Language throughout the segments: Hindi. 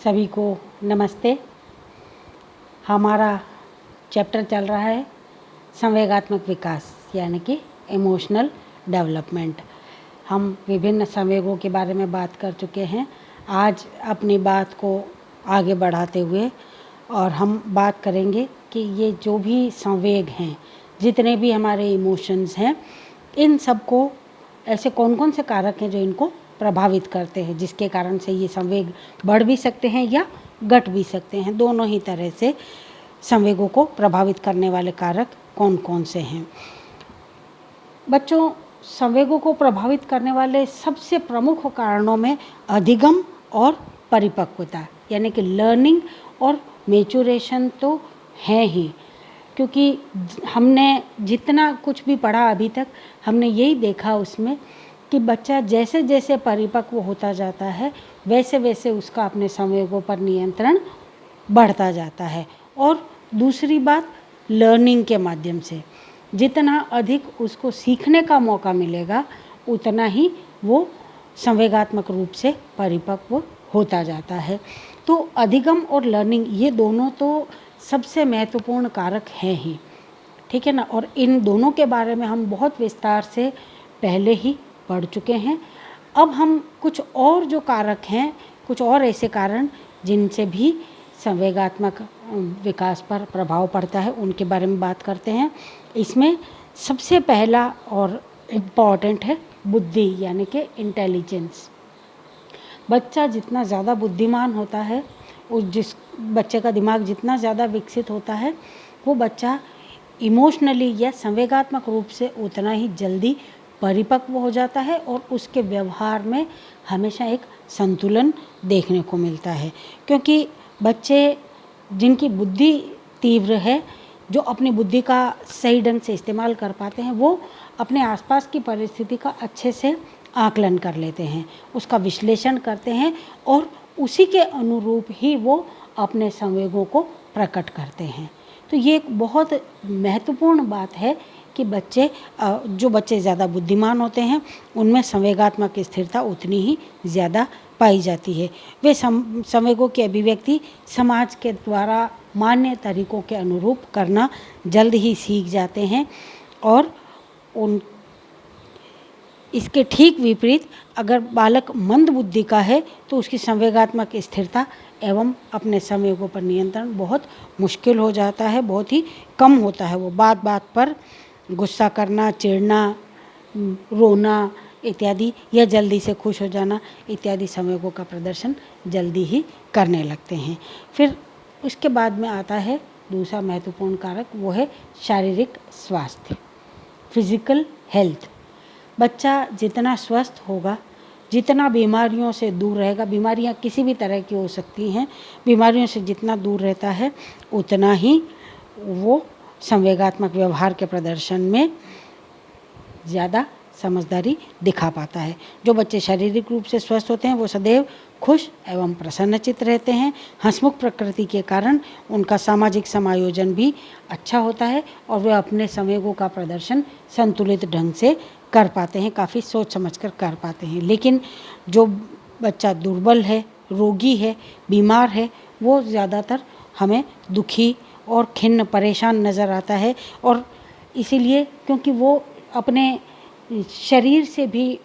सभी को नमस्ते। हमारा चैप्टर चल रहा है संवेगात्मक विकास यानी कि इमोशनल डेवलपमेंट। हम विभिन्न संवेगों के बारे में बात कर चुके हैं। आज अपनी बात को आगे बढ़ाते हुए और हम बात करेंगे कि ये जो भी संवेग हैं, जितने भी हमारे इमोशंस हैं, इन सब को ऐसे कौन कौन से कारक हैं जो इनको प्रभावित करते हैं, जिसके कारण से ये संवेग बढ़ भी सकते हैं या घट भी सकते हैं। दोनों ही तरह से संवेगों को प्रभावित करने वाले कारक कौन कौन से हैं। बच्चों, संवेगों को प्रभावित करने वाले सबसे प्रमुख कारणों में अधिगम और परिपक्वता यानी कि लर्निंग और मैच्योरेशन तो है ही, क्योंकि हमने जितना कुछ भी पढ़ा अभी तक, हमने यही देखा उसमें कि बच्चा जैसे जैसे परिपक्व होता जाता है वैसे वैसे उसका अपने संवेगों पर नियंत्रण बढ़ता जाता है। और दूसरी बात, लर्निंग के माध्यम से जितना अधिक उसको सीखने का मौका मिलेगा उतना ही वो संवेगात्मक रूप से परिपक्व होता जाता है। तो अधिगम और लर्निंग ये दोनों तो सबसे महत्वपूर्ण कारक हैं ही, ठीक है ना। और इन दोनों के बारे में हम बहुत विस्तार से पहले ही पढ़ चुके हैं। अब हम कुछ और जो कारक हैं, कुछ और ऐसे कारण जिनसे भी संवेगात्मक विकास पर प्रभाव पड़ता है, उनके बारे में बात करते हैं। इसमें सबसे पहला और इम्पॉर्टेंट है बुद्धि यानी कि इंटेलिजेंस। बच्चा जितना ज़्यादा बुद्धिमान होता है, जिस बच्चे का दिमाग जितना ज़्यादा विकसित होता है, वो बच्चा इमोशनली या संवेगात्मक रूप से उतना ही जल्दी परिपक्व हो जाता है और उसके व्यवहार में हमेशा एक संतुलन देखने को मिलता है। क्योंकि बच्चे जिनकी बुद्धि तीव्र है, जो अपनी बुद्धि का सही ढंग से इस्तेमाल कर पाते हैं, वो अपने आसपास की परिस्थिति का अच्छे से आकलन कर लेते हैं, उसका विश्लेषण करते हैं और उसी के अनुरूप ही वो अपने संवेगों को प्रकट करते हैं। तो ये एक बहुत महत्वपूर्ण बात है कि जो बच्चे ज़्यादा बुद्धिमान होते हैं उनमें संवेगात्मक स्थिरता उतनी ही ज़्यादा पाई जाती है। वे संवेगों की अभिव्यक्ति समाज के द्वारा मान्य तरीकों के अनुरूप करना जल्द ही सीख जाते हैं। और इसके ठीक विपरीत अगर बालक मंद बुद्धि का है तो उसकी संवेगात्मक स्थिरता एवं अपने संवेगों पर नियंत्रण बहुत मुश्किल हो जाता है, बहुत ही कम होता है। वो बात बात पर गुस्सा करना, चिढ़ना, रोना इत्यादि या जल्दी से खुश हो जाना इत्यादि संवेगों का प्रदर्शन जल्दी ही करने लगते हैं। फिर उसके बाद में आता है दूसरा महत्वपूर्ण कारक, वो है शारीरिक स्वास्थ्य, फिजिकल हेल्थ। बच्चा जितना स्वस्थ होगा, जितना बीमारियों से दूर रहेगा, बीमारियां किसी भी तरह की हो सकती हैं, बीमारियों से जितना दूर रहता है उतना ही वो संवेगात्मक व्यवहार के प्रदर्शन में ज़्यादा समझदारी दिखा पाता है। जो बच्चे शारीरिक रूप से स्वस्थ होते हैं वो सदैव खुश एवं प्रसन्नचित्त रहते हैं। हंसमुख प्रकृति के कारण उनका सामाजिक समायोजन भी अच्छा होता है और वे अपने संवेगों का प्रदर्शन संतुलित ढंग से कर पाते हैं, काफ़ी सोच समझकर कर पाते हैं। लेकिन जो बच्चा दुर्बल है, रोगी है, बीमार है, वो ज़्यादातर हमें दुखी और खिन्न, परेशान नज़र आता है। और इसीलिए क्योंकि वो अपने शरीर से भी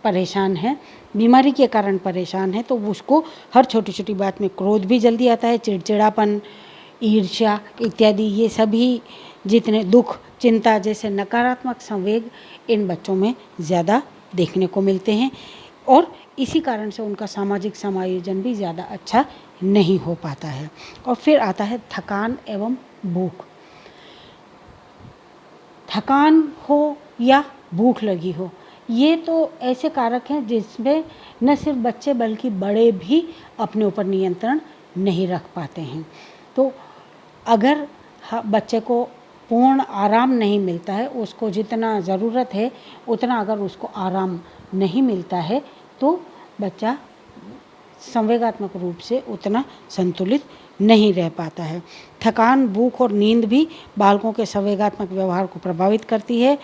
परेशान है, बीमारी के कारण परेशान है, तो उसको हर छोटी छोटी बात में क्रोध भी जल्दी आता है, चिड़चिड़ापन, ईर्ष्या इत्यादि, ये सभी जितने दुख, चिंता जैसे नकारात्मक संवेग इन बच्चों में ज़्यादा देखने को मिलते हैं और इसी कारण से उनका सामाजिक समायोजन भी ज़्यादा अच्छा नहीं हो पाता है। और फिर आता है थकान एवं भूख। थकान हो या भूख लगी हो, ये तो ऐसे कारक हैं जिसमें न सिर्फ बच्चे बल्कि बड़े भी अपने ऊपर नियंत्रण नहीं रख पाते हैं। तो अगर बच्चे को पूर्ण आराम नहीं मिलता है, उसको जितना ज़रूरत है उतना अगर उसको आराम नहीं मिलता है, तो बच्चा संवेगात्मक रूप से उतना संतुलित नहीं रह पाता है। थकान, भूख और नींद भी बालकों के संवेगात्मक व्यवहार को प्रभावित करती है।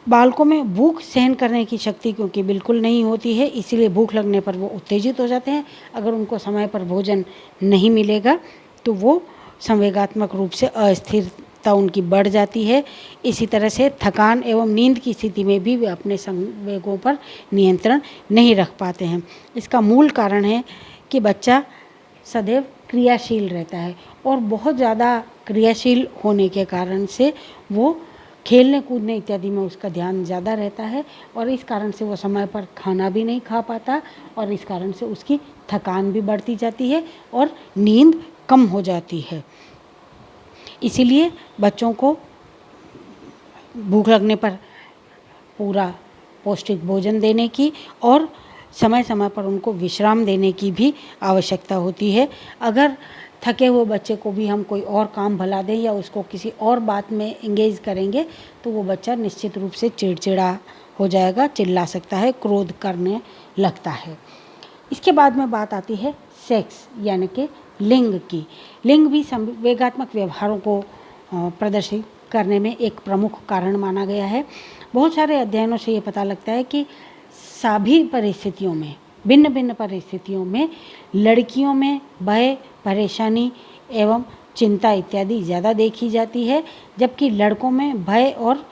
बालकों में भूख सहन करने की शक्ति क्योंकि बिल्कुल नहीं होती है, इसीलिए भूख लगने पर वो उत्तेजित हो जाते हैं। अगर उनको समय पर भोजन नहीं मिलेगा तो वो संवेगात्मक रूप से अस्थिरता उनकी बढ़ जाती है। इसी तरह से थकान एवं नींद की स्थिति में भी वे अपने संवेगों पर नियंत्रण नहीं रख पाते हैं। इसका मूल कारण है कि बच्चा सदैव क्रियाशील रहता है और बहुत ज़्यादा क्रियाशील होने के कारण से वो खेलने कूदने इत्यादि में उसका ध्यान ज़्यादा रहता है और इस कारण से वो समय पर खाना भी नहीं खा पाता और इस कारण से उसकी थकान भी बढ़ती जाती है और नींद कम हो जाती है। इसीलिए बच्चों को भूख लगने पर पूरा पौष्टिक भोजन देने की और समय समय पर उनको विश्राम देने की भी आवश्यकता होती है। अगर थके हुए बच्चे को भी हम कोई और काम भला दें या उसको किसी और बात में एंगेज करेंगे तो वो बच्चा निश्चित रूप से चिड़चिड़ा हो जाएगा, चिल्ला सकता है, क्रोध करने लगता है। इसके बाद में बात आती है सेक्स यानी कि लिंग की। लिंग भी संवेगात्मक व्यवहारों को प्रदर्शित करने में एक प्रमुख कारण माना गया है। बहुत सारे अध्ययनों से ये पता लगता है कि सभी परिस्थितियों में, भिन्न भिन्न परिस्थितियों में लड़कियों में भय, परेशानी एवं चिंता इत्यादि ज़्यादा देखी जाती है, जबकि लड़कों में भय और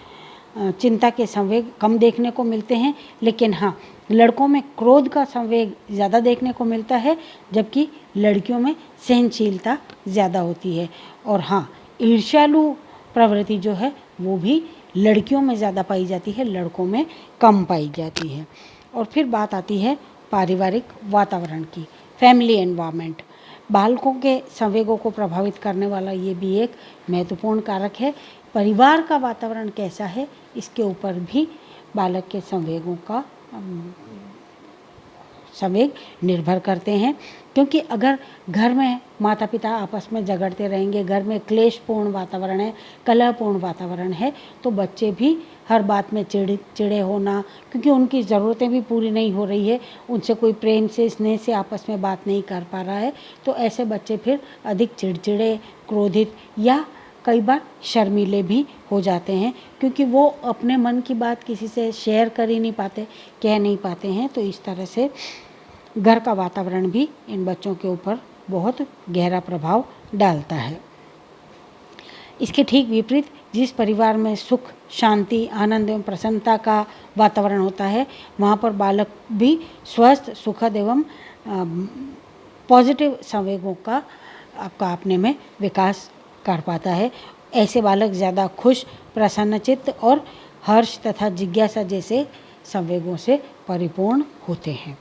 चिंता के संवेग कम देखने को मिलते हैं। लेकिन हाँ, लड़कों में क्रोध का संवेग ज़्यादा देखने को मिलता है, जबकि लड़कियों में सहनशीलता ज़्यादा होती है। और हाँ, ईर्ष्यालु प्रवृत्ति जो है वो भी लड़कियों में ज़्यादा पाई जाती है, लड़कों में कम पाई जाती है। और फिर बात आती है पारिवारिक वातावरण की, फैमिली एनवायरनमेंट। बालकों के संवेगों को प्रभावित करने वाला ये भी एक महत्वपूर्ण कारक है। परिवार का वातावरण कैसा है, इसके ऊपर भी बालक के संवेगों का संवेग निर्भर करते हैं। क्योंकि अगर घर में माता पिता आपस में झगड़ते रहेंगे, घर में क्लेशपूर्ण वातावरण है, कलहपूर्ण वातावरण है, तो बच्चे भी हर बात में चिड़े होना, क्योंकि उनकी ज़रूरतें भी पूरी नहीं हो रही है, उनसे कोई प्रेम से स्नेह से आपस में बात नहीं कर पा रहा है, तो ऐसे बच्चे फिर अधिक चिड़चिड़े, क्रोधित या कई बार शर्मीले भी हो जाते हैं, क्योंकि वो अपने मन की बात किसी से शेयर कर ही नहीं पाते, कह नहीं पाते हैं। तो इस तरह से घर का वातावरण भी इन बच्चों के ऊपर बहुत गहरा प्रभाव डालता है। इसके ठीक विपरीत जिस परिवार में सुख, शांति, आनंद एवं प्रसन्नता का वातावरण होता है, वहाँ पर बालक भी स्वस्थ, सुखद एवं पॉजिटिव संवेगों का अपने में विकास कर पाता है। ऐसे बालक ज़्यादा खुश, प्रसन्नचित्त और हर्ष तथा जिज्ञासा जैसे संवेगों से परिपूर्ण होते हैं।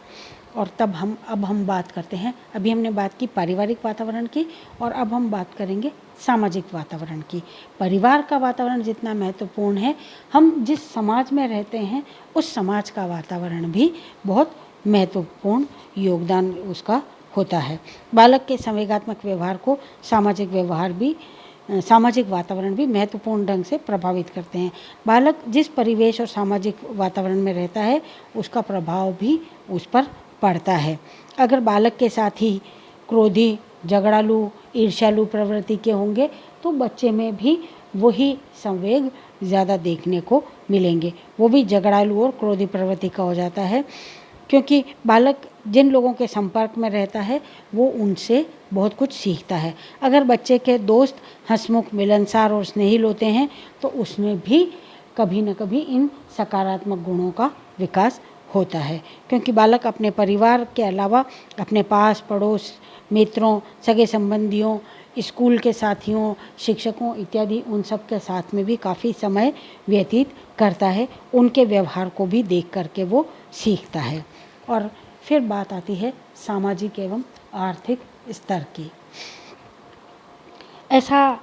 और अब हम बात करते हैं, अभी हमने बात की पारिवारिक वातावरण की और अब हम बात करेंगे सामाजिक वातावरण की। परिवार का वातावरण जितना महत्वपूर्ण है, हम जिस समाज में रहते हैं उस समाज का वातावरण भी बहुत महत्वपूर्ण योगदान उसका होता है। बालक के संवेगात्मक व्यवहार को सामाजिक वातावरण भी महत्वपूर्ण ढंग से प्रभावित करते हैं। बालक जिस परिवेश और सामाजिक वातावरण में रहता है उसका प्रभाव भी उस पर पड़ता है। अगर बालक के साथ ही क्रोधी, झगड़ालू, ईर्ष्यालु प्रवृत्ति के होंगे तो बच्चे में भी वही संवेग ज़्यादा देखने को मिलेंगे, वो भी झगड़ालू और क्रोधी प्रवृत्ति का हो जाता है। क्योंकि बालक जिन लोगों के संपर्क में रहता है वो उनसे बहुत कुछ सीखता है। अगर बच्चे के दोस्त हंसमुख, मिलनसार और स्नेहिल होते हैं तो उसमें भी कभी न कभी इन सकारात्मक गुणों का विकास होता है। क्योंकि बालक अपने परिवार के अलावा अपने पास पड़ोस, मित्रों, सगे संबंधियों, स्कूल के साथियों, शिक्षकों इत्यादि उन सब के साथ में भी काफ़ी समय व्यतीत करता है। उनके व्यवहार को भी देख करके वो सीखता है। और फिर बात आती है सामाजिक एवं आर्थिक स्तर की। ऐसा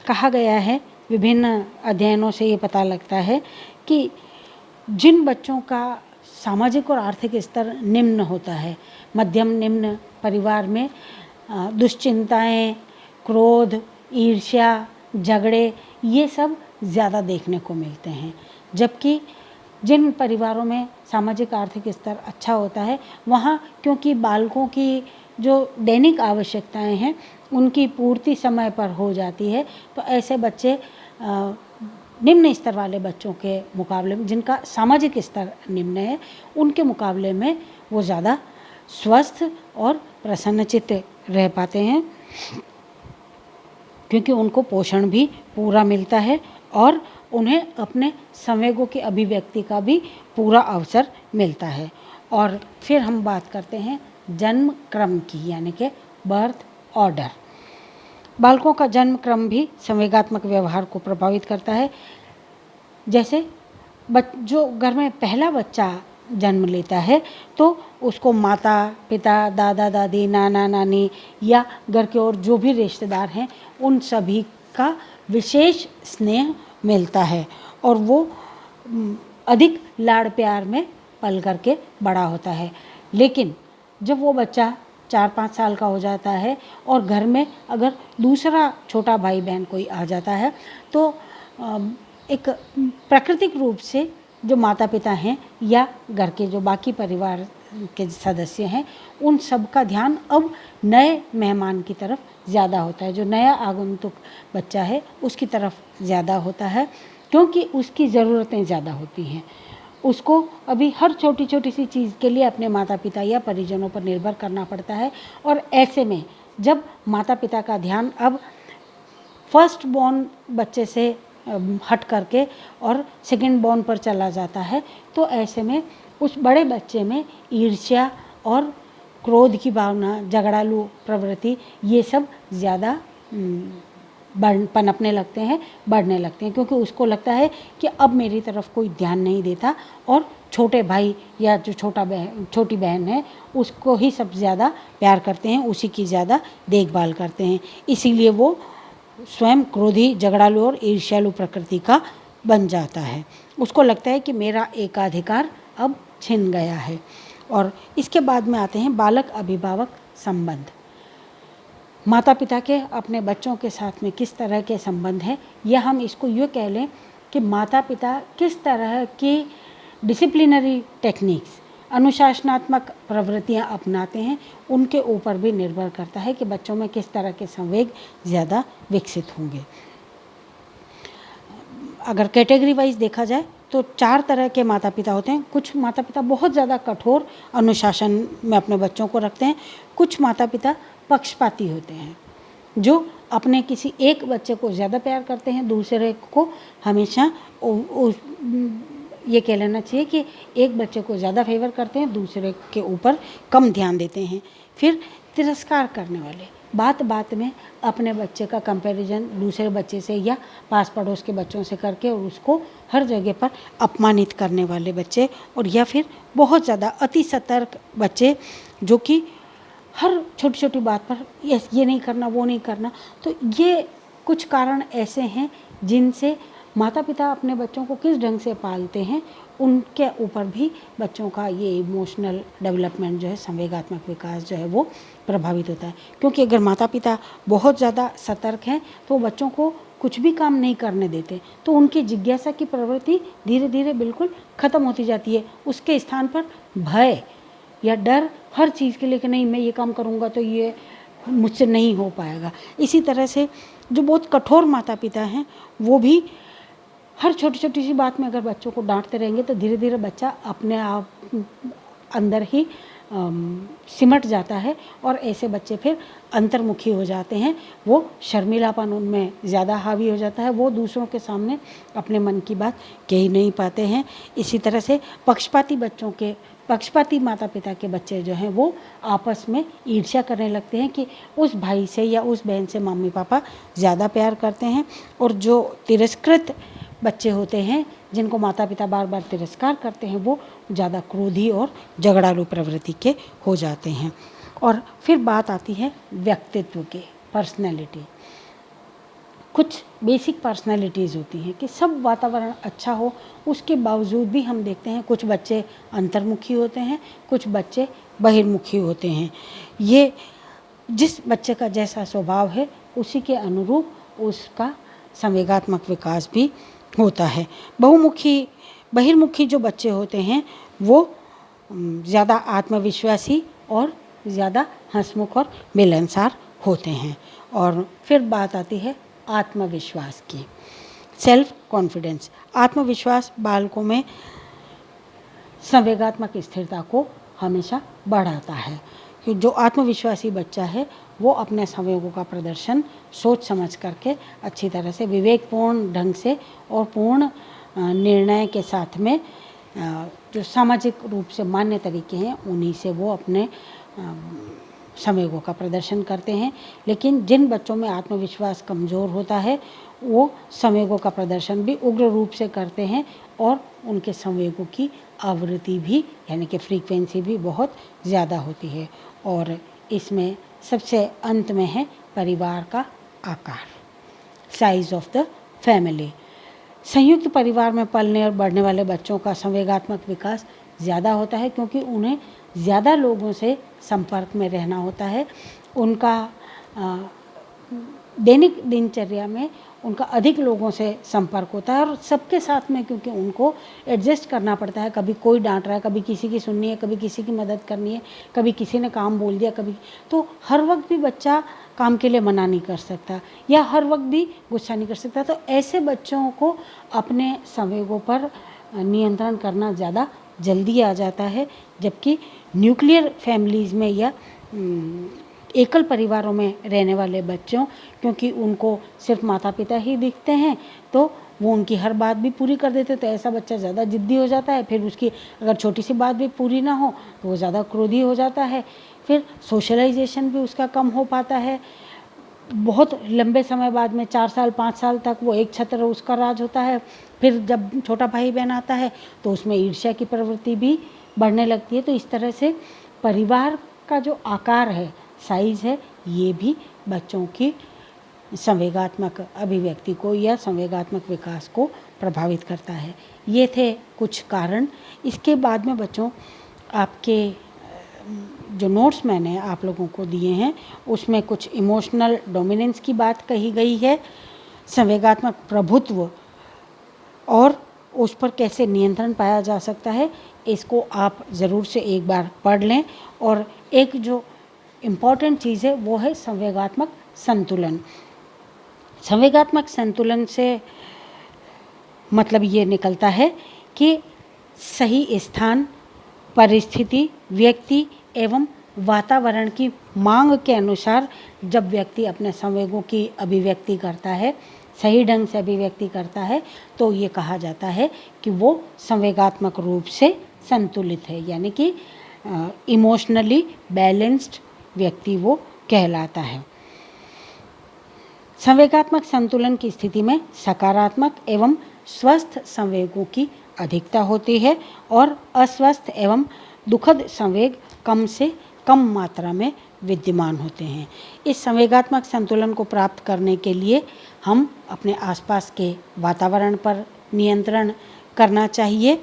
कहा गया है, विभिन्न अध्ययनों से ये पता लगता है कि जिन बच्चों का सामाजिक और आर्थिक स्तर निम्न होता है, मध्यम निम्न परिवार में दुश्चिंताएं, क्रोध, ईर्ष्या, झगड़े ये सब ज़्यादा देखने को मिलते हैं। जबकि जिन परिवारों में सामाजिक आर्थिक स्तर अच्छा होता है वहाँ क्योंकि बालकों की जो दैनिक आवश्यकताएं हैं उनकी पूर्ति समय पर हो जाती है, तो ऐसे बच्चे निम्न स्तर वाले बच्चों के मुकाबले में, जिनका सामाजिक स्तर निम्न है, उनके मुकाबले में वो ज़्यादा स्वस्थ और प्रसन्नचित्त रह पाते हैं, क्योंकि उनको पोषण भी पूरा मिलता है और उन्हें अपने संवेगों की अभिव्यक्ति का भी पूरा अवसर मिलता है। और फिर हम बात करते हैं जन्म क्रम की, यानी कि बर्थ ऑर्डर। बालकों का जन्म क्रम भी संवेगात्मक व्यवहार को प्रभावित करता है। जैसे जो घर में पहला बच्चा जन्म लेता है तो उसको माता पिता, दादा दादी, नाना नानी या घर के और जो भी रिश्तेदार हैं उन सभी का विशेष स्नेह मिलता है और वो अधिक लाड़ प्यार में पल करके बड़ा होता है। लेकिन जब वो बच्चा 4-5 साल का हो जाता है और घर में अगर दूसरा छोटा भाई बहन कोई आ जाता है तो एक प्राकृतिक रूप से जो माता पिता हैं या घर के जो बाकी परिवार के सदस्य हैं उन सब का ध्यान अब नए मेहमान की तरफ ज़्यादा होता है। जो नया आगंतुक बच्चा है उसकी तरफ ज़्यादा होता है, क्योंकि उसकी ज़रूरतें ज़्यादा होती हैं। उसको अभी हर छोटी छोटी सी चीज़ के लिए अपने माता पिता या परिजनों पर निर्भर करना पड़ता है। और ऐसे में जब माता पिता का ध्यान अब फर्स्ट बॉर्न बच्चे से हट करके और सेकंड बॉर्न पर चला जाता है तो ऐसे में उस बड़े बच्चे में ईर्ष्या और क्रोध की भावना, झगड़ालू प्रवृत्ति, ये सब ज़्यादा पनपने लगते हैं, बढ़ने लगते हैं, क्योंकि उसको लगता है कि अब मेरी तरफ कोई ध्यान नहीं देता और छोटे भाई या जो छोटी बहन है उसको ही सब ज़्यादा प्यार करते हैं, उसी की ज़्यादा देखभाल करते हैं। इसीलिए वो स्वयं क्रोधी, झगड़ालू और ईर्ष्यालु प्रकृति का बन जाता है। उसको लगता है कि मेरा एकाधिकार अब छिन गया है। और इसके बाद में आते हैं बालक अभिभावक संबंध। माता पिता के अपने बच्चों के साथ में किस तरह के संबंध हैं, या हम इसको यूँ कह लें कि माता पिता किस तरह की डिसिप्लिनरी टेक्निक्स, अनुशासनात्मक प्रवृत्तियाँ अपनाते हैं, उनके ऊपर भी निर्भर करता है कि बच्चों में किस तरह के संवेग ज़्यादा विकसित होंगे। अगर कैटेगरी वाइज देखा जाए तो 4 तरह के माता पिता होते हैं। कुछ माता पिता बहुत ज़्यादा कठोर अनुशासन में अपने बच्चों को रखते हैं। कुछ माता पिता पक्षपाती होते हैं जो अपने किसी एक बच्चे को ज़्यादा प्यार करते हैं, दूसरे को हमेशा ये कह लेना चाहिए कि एक बच्चे को ज़्यादा फेवर करते हैं, दूसरे के ऊपर कम ध्यान देते हैं। फिर तिरस्कार करने वाले, बात बात में अपने बच्चे का कंपैरिजन दूसरे बच्चे से या पास पड़ोस के बच्चों से करके और उसको हर जगह पर अपमानित करने वाले बच्चे, और या फिर बहुत ज़्यादा अति सतर्क बच्चे जो कि हर छोटी छोटी बात पर ये नहीं करना, वो नहीं करना। तो ये कुछ कारण ऐसे हैं जिनसे माता पिता अपने बच्चों को किस ढंग से पालते हैं उनके ऊपर भी बच्चों का ये इमोशनल डेवलपमेंट जो है, संवेगात्मक विकास जो है वो प्रभावित होता है। क्योंकि अगर माता पिता बहुत ज़्यादा सतर्क हैं तो बच्चों को कुछ भी काम नहीं करने देते, तो उनकी जिज्ञासा की प्रवृत्ति धीरे धीरे बिल्कुल ख़त्म होती जाती है। उसके स्थान पर भय या डर हर चीज़ के लिए कि नहीं मैं ये काम करूँगा तो ये मुझसे नहीं हो पाएगा। इसी तरह से जो बहुत कठोर माता पिता हैं वो भी हर छोटी छोटी सी बात में अगर बच्चों को डांटते रहेंगे तो धीरे धीरे बच्चा अपने आप अंदर ही सिमट जाता है और ऐसे बच्चे फिर अंतर्मुखी हो जाते हैं। वो शर्मिलापन उनमें ज़्यादा हावी हो जाता है, वो दूसरों के सामने अपने मन की बात कह ही नहीं पाते हैं। इसी तरह से पक्षपाती माता पिता के बच्चे जो हैं वो आपस में ईर्ष्या करने लगते हैं कि उस भाई से या उस बहन से मम्मी पापा ज़्यादा प्यार करते हैं। और जो तिरस्कृत बच्चे होते हैं जिनको माता पिता बार बार तिरस्कार करते हैं वो ज़्यादा क्रोधी और झगड़ालू प्रवृत्ति के हो जाते हैं। और फिर बात आती है व्यक्तित्व के, पर्सनैलिटी। कुछ बेसिक पर्सनैलिटीज़ होती हैं कि सब वातावरण अच्छा हो उसके बावजूद भी हम देखते हैं कुछ बच्चे अंतर्मुखी होते हैं, कुछ बच्चे बहिर्मुखी होते हैं। ये जिस बच्चे का जैसा स्वभाव है उसी के अनुरूप उसका संवेगात्मक विकास भी होता है। बहिर्मुखी जो बच्चे होते हैं वो ज़्यादा आत्मविश्वासी और ज़्यादा हंसमुख और मिलनसार होते हैं। और फिर बात आती है आत्मविश्वास की। सेल्फ कॉन्फिडेंस, आत्मविश्वास बालकों में संवेगात्मक स्थिरता को हमेशा बढ़ाता है। कि जो आत्मविश्वासी बच्चा है वो अपने संवेगों का प्रदर्शन सोच समझ करके अच्छी तरह से विवेकपूर्ण ढंग से और पूर्ण निर्णय के साथ में जो सामाजिक रूप से मान्य तरीके हैं उन्हीं से वो अपने संवेगों का प्रदर्शन करते हैं। लेकिन जिन बच्चों में आत्मविश्वास कमज़ोर होता है वो संवेगों का प्रदर्शन भी उग्र रूप से करते हैं और उनके संवेगों की आवृत्ति भी यानी कि फ्रीक्वेंसी भी बहुत ज़्यादा होती है। और इसमें सबसे अंत में है परिवार का आकार, साइज़ ऑफ द फैमिली। संयुक्त परिवार में पलने और बढ़ने वाले बच्चों का संवेगात्मक विकास ज़्यादा होता है क्योंकि उन्हें ज़्यादा लोगों से संपर्क में रहना होता है। उनका दैनिक दिनचर्या में उनका अधिक लोगों से संपर्क होता है और सबके साथ में क्योंकि उनको एडजस्ट करना पड़ता है। कभी कोई डांट रहा है, कभी किसी की सुननी है, कभी किसी की मदद करनी है, कभी किसी ने काम बोल दिया, कभी तो हर वक्त भी बच्चा काम के लिए मना नहीं कर सकता या हर वक्त भी गुस्सा नहीं कर सकता। तो ऐसे बच्चों को अपने संवेगों पर नियंत्रण करना ज़्यादा जल्दी आ जाता है। जबकि न्यूक्लियर फैमिलीज़ में या एकल परिवारों में रहने वाले बच्चों क्योंकि उनको सिर्फ माता पिता ही दिखते हैं तो वो उनकी हर बात भी पूरी कर देते, तो ऐसा बच्चा ज़्यादा ज़िद्दी हो जाता है। फिर उसकी अगर छोटी सी बात भी पूरी ना हो तो वो ज़्यादा क्रोधी हो जाता है। फिर सोशलाइजेशन भी उसका कम हो पाता है। बहुत लंबे समय बाद में 4 साल 5 साल तक वो एक छत्र उसका राज होता है। फिर जब छोटा भाई बहन आता है तो उसमें ईर्ष्या की प्रवृत्ति भी बढ़ने लगती है। तो इस तरह से परिवार का जो आकार है, साइज़ है, ये भी बच्चों की संवेगात्मक अभिव्यक्ति को या संवेगात्मक विकास को प्रभावित करता है। ये थे कुछ कारण। इसके बाद में बच्चों आपके जो नोट्स मैंने आप लोगों को दिए हैं उसमें कुछ इमोशनल डोमिनेंस की बात कही गई है, संवेगात्मक प्रभुत्व और उस पर कैसे नियंत्रण पाया जा सकता है। इसको आप ज़रूर से एक बार पढ़ लें। और एक जो इम्पॉर्टेंट चीज़ है वो है संवेगात्मक संतुलन। संवेगात्मक संतुलन से मतलब ये निकलता है कि सही स्थान, परिस्थिति, व्यक्ति एवं वातावरण की मांग के अनुसार जब व्यक्ति अपने संवेगों की अभिव्यक्ति करता है, सही ढंग से अभिव्यक्ति करता है, तो ये कहा जाता है कि वो संवेगात्मक रूप से संतुलित है, यानी कि इमोशनली बैलेंस्ड व्यक्ति वो कहलाता है। संवेगात्मक संतुलन की स्थिति में सकारात्मक एवं स्वस्थ संवेगों की अधिकता होती है और अस्वस्थ एवं दुखद संवेग कम से कम मात्रा में विद्यमान होते हैं। इस संवेगात्मक संतुलन को प्राप्त करने के लिए हम अपने आसपास के वातावरण पर नियंत्रण करना चाहिए।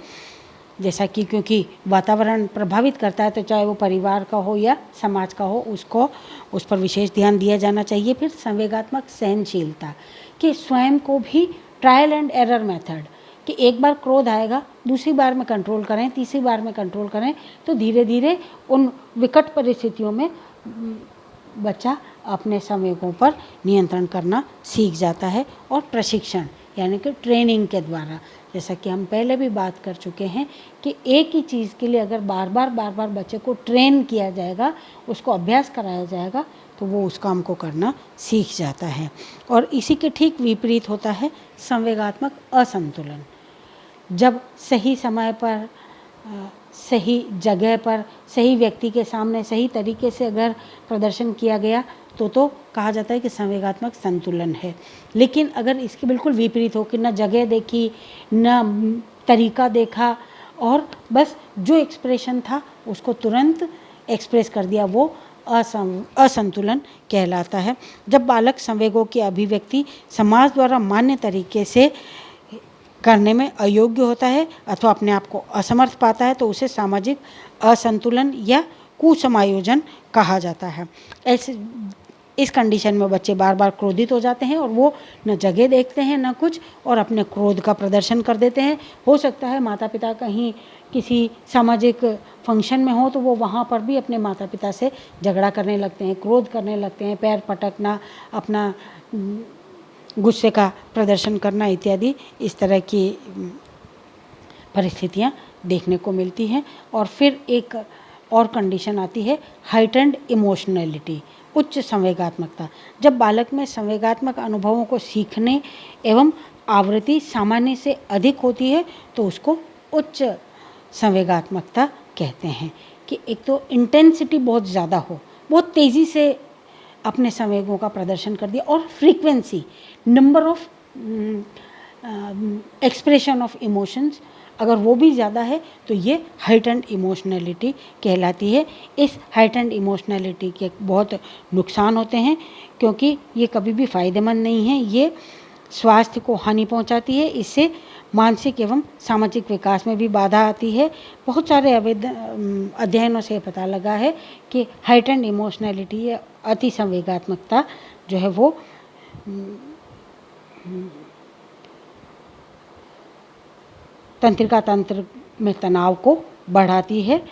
जैसा कि क्योंकि वातावरण प्रभावित करता है तो चाहे वो परिवार का हो या समाज का हो, उस पर विशेष ध्यान दिया जाना चाहिए। फिर संवेगात्मक सहनशीलता कि स्वयं को भी ट्रायल एंड एरर मेथड कि एक बार क्रोध आएगा, दूसरी बार में कंट्रोल करें, तीसरी बार में कंट्रोल करें, तो धीरे धीरे उन विकट परिस्थितियों में बच्चा अपने संवेगों पर नियंत्रण करना सीख जाता है। और प्रशिक्षण यानी कि ट्रेनिंग के द्वारा, जैसा कि हम पहले भी बात कर चुके हैं कि एक ही चीज़ के लिए अगर बार बार बच्चे को ट्रेन किया जाएगा, उसको अभ्यास कराया जाएगा, तो वो उस काम को करना सीख जाता है। और इसी के ठीक विपरीत होता है संवेगात्मक असंतुलन। जब सही समय पर, सही जगह पर, सही व्यक्ति के सामने सही तरीके से अगर प्रदर्शन किया गया तो कहा जाता है कि संवेगात्मक संतुलन है। लेकिन अगर इसके बिल्कुल विपरीत हो कि न जगह देखी, न तरीका देखा और बस जो एक्सप्रेशन था उसको तुरंत एक्सप्रेस कर दिया, वो असंतुलन कहलाता है। जब बालक संवेगों की अभिव्यक्ति समाज द्वारा मान्य तरीके से करने में अयोग्य होता है अथवा अपने आप को असमर्थ पाता है तो उसे सामाजिक असंतुलन या कुसमायोजन कहा जाता है। ऐसे इस कंडीशन में बच्चे बार बार क्रोधित हो जाते हैं और वो न जगह देखते हैं न कुछ, और अपने क्रोध का प्रदर्शन कर देते हैं। हो सकता है माता पिता कहीं किसी सामाजिक फंक्शन में हो तो वो वहाँ पर भी अपने माता पिता से झगड़ा करने लगते हैं, क्रोध करने लगते हैं, पैर पटकना, अपना गुस्से का प्रदर्शन करना इत्यादि इस तरह की परिस्थितियाँ देखने को मिलती हैं। और फिर एक और कंडीशन आती है हाइटेंड इमोशनैलिटी, उच्च संवेगात्मकता। जब बालक में संवेगात्मक अनुभवों को सीखने एवं आवृत्ति सामान्य से अधिक होती है तो उसको उच्च संवेगात्मकता कहते हैं। कि एक तो इंटेंसिटी बहुत ज़्यादा हो, बहुत तेज़ी से अपने संवेगों का प्रदर्शन कर दिया, और frequency, number of expression of emotions अगर वो भी ज़्यादा है तो ये हाइटेंड इमोशनैलिटी कहलाती है। इस हाइटेंड इमोशनैलिटी के बहुत नुकसान होते हैं, क्योंकि ये कभी भी फ़ायदेमंद नहीं है। ये स्वास्थ्य को हानि पहुंचाती है, इससे मानसिक एवं सामाजिक विकास में भी बाधा आती है। बहुत सारे अध्ययनों से पता लगा है कि हाइटेंड इमोशनैलिटी या अति संवेगात्मकता जो है वो तंत्रिका तंत्र में तनाव को बढ़ाती है।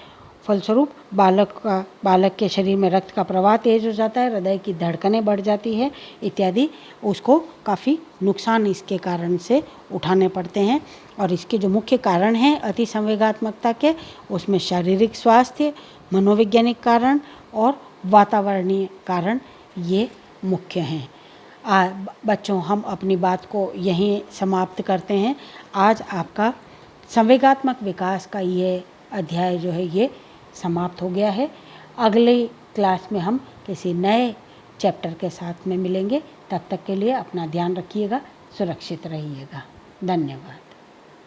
फलस्वरूप बालक के शरीर में रक्त का प्रवाह तेज हो जाता है, हृदय की धड़कनें बढ़ जाती है इत्यादि। उसको काफ़ी नुकसान इसके कारण से उठाने पड़ते हैं। और इसके जो मुख्य कारण हैं अति संवेगात्मकता के, उसमें शारीरिक स्वास्थ्य, मनोवैज्ञानिक कारण और वातावरणीय कारण ये मुख्य हैं। बच्चों, हम अपनी बात को यहीं समाप्त करते हैं। आज आपका संवेगात्मक विकास का ये अध्याय जो है ये समाप्त हो गया है। अगली क्लास में हम किसी नए चैप्टर के साथ में मिलेंगे। तब तक के लिए अपना ध्यान रखिएगा, सुरक्षित रहिएगा। धन्यवाद।